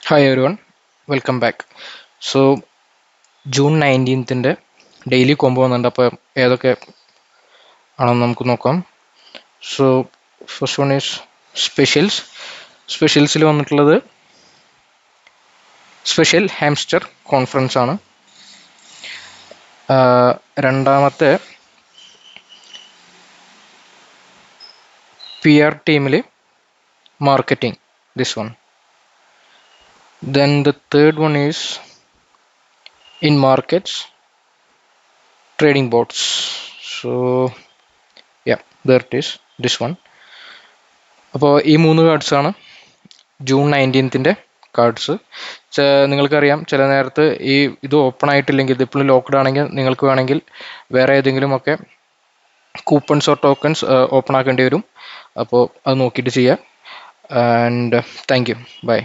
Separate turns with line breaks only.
Hi every one, welcome back. So June 19th daily combo വന്നിട്ടുണ്ട്. അപ്പോൾ ഏതൊക്കെ ആണെന്ന് നമുക്ക് നോക്കാം. സോ ഫസ്റ്റ് വൺ ഈസ് സ്പെഷ്യൽസിൽ വന്നിട്ടുള്ളത് സ്പെഷ്യൽ ഹാംസ്റ്റർ കോൺഫറൻസ് ആണ്. രണ്ടാമത്തെ PR ടീമിൽ marketing, this one. Then the third one is in markets, trading bots. So yeah, there it is, this one. അപ്പോൾ ഈ 3 കാർഡ്സാണ് ജൂൺ 19th കാർഡ്സ്. നിങ്ങൾക്കറിയാം, ചില നേരത്ത് ഇത് ഓപ്പൺ ആയിട്ടില്ലെങ്കിൽ, ഇതിപ്പോൾ ലോക്ക്ഡ് ആണെങ്കിൽ നിങ്ങൾക്ക് വേണമെങ്കിൽ വേറെ ഏതെങ്കിലും ഒക്കെ കൂപ്പൺസോ ടോക്കൺസ് ഓപ്പൺ ആക്കേണ്ടി വരും. അപ്പോൾ അത് നോക്കിയിട്ട് ചെയ്യുക. And thank you, by.